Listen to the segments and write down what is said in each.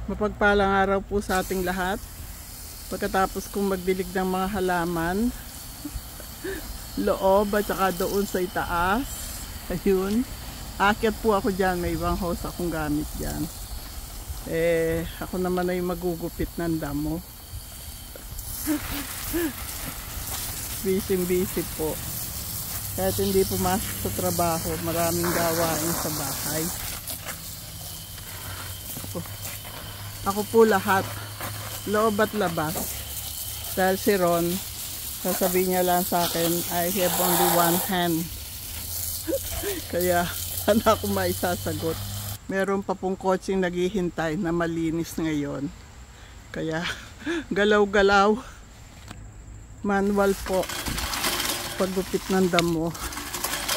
Mapagpalang araw po sa ating lahat. Pagkatapos kong magdilig ng mga halaman, loob at saka doon sa itaas, ayun, aakyat po ako dyan. May ibang hose akong gamit dyan. Ako naman ay magugupit ng damo. Busy po. Kahit hindi pumasok sa trabaho, maraming gawain sa bahay. Ako po lahat, loob at labas. Dahil si Ron, sasabihin niya lang sa akin, I have only one hand. Kaya, saan ako maisasagot? Meron pa pong coaching naghihintay na malinis ngayon. Kaya, galaw-galaw. Manual po. Paggupit ng damo.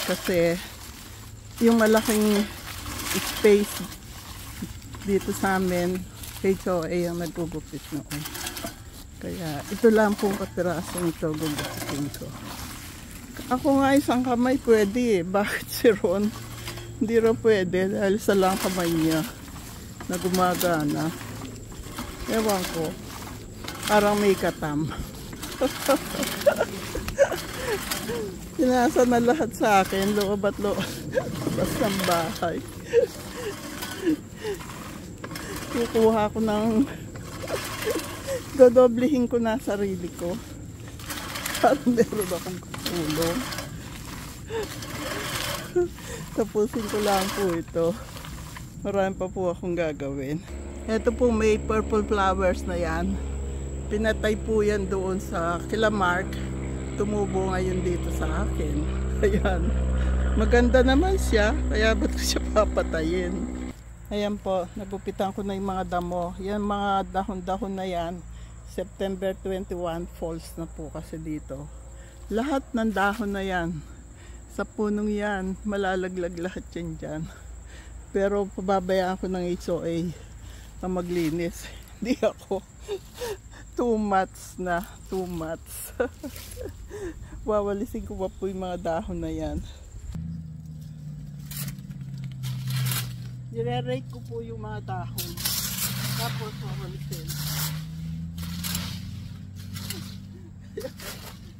Kasi, yung malaking space dito sa amin, HOA ang nagugupit noon. Kaya ito lang pong kapirasong ito gugupitin ko. Ako nga isang kamay pwede eh. Bakit si Ron? Hindi rin pwede dahil sa lang kamay niya na gumagana. Ewan ko. Parang may katam. Pinasa na lahat sa akin. Loob at loob. Basta ng bahay. Kukuha ko ng dodoblihin ko na sarili ko para meron akong katulong. Tapusin ko lang po ito. Marami pa po akong gagawin. Ito po may purple flowers na yan. Pinatay po yan doon sa kila Mark. Tumubo ngayon dito sa akin. Ayan. Maganda naman siya. Kaya ba't ko siya papatayin? Ayan po, nagupitan ko na yung mga damo. Yan mga dahon-dahon na yan. September 21, falls na po kasi dito. Lahat ng dahon na yan. Sa punong yan, malalaglag lahat yan dyan. Pero pababayaan ko ng HOA na maglinis. Hindi ako. Too much na. Too much. Wawalisin ko pa po yung mga dahon na yan. Nire-rake ko po yung mga dahon. Tapos mawalisin.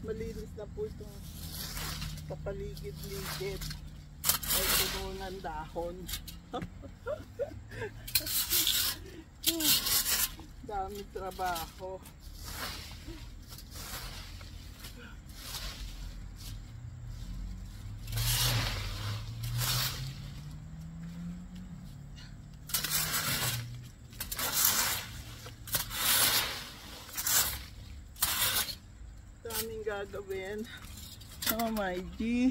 Malinis na po itong kapaligid-ligid. Ay puno ng dahon. Dami trabaho. Daming gagawin. Oh my G.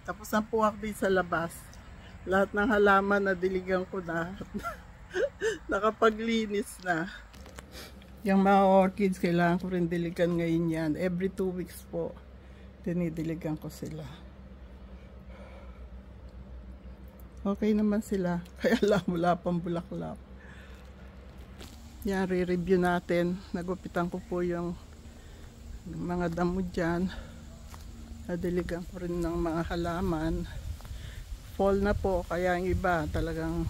Tapos na po ako din sa labas. Lahat ng halaman na diligan ko na. Nakapaglinis na. Yung mga orchids, kailangan ko rin diligan ngayon yan. Every 2 weeks po, dinidiligan ko sila. Okay naman sila. Kaya lang wala pang bulaklak. Yan, re-review natin. Nagupitan ko po yung mga damo dyan. Nadiligan ko rin ng mga halaman. Fall na po, kaya yung iba talagang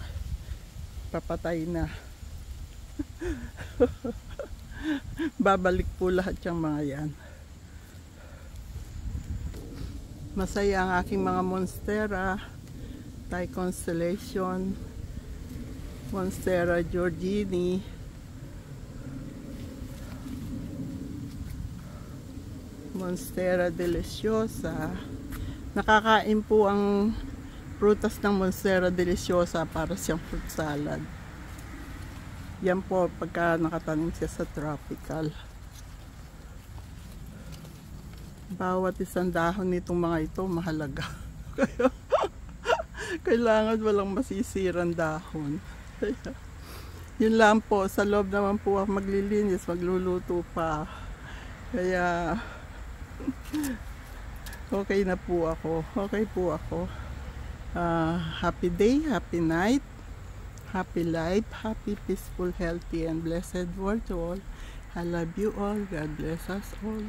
papatay na. Babalik po lahat yung mga yan. Masaya ang aking mga monstera. Thai Constellation, Monstera Georgini, Monstera Deliciosa. Nakakain po ang prutas ng Monstera Deliciosa para siyang fruit salad. Yan po pagka nakatanim siya sa tropical. Bawat isang dahon nitong mga ito mahalaga. Kailangan walang masisirang dahon. Yun lang po. Sa loob naman po ako maglilinis, magluluto pa. Kaya okay na po ako. Okay po ako. Happy day, happy night, happy life, happy, peaceful, healthy, and blessed world to all. I love you all. God bless us all.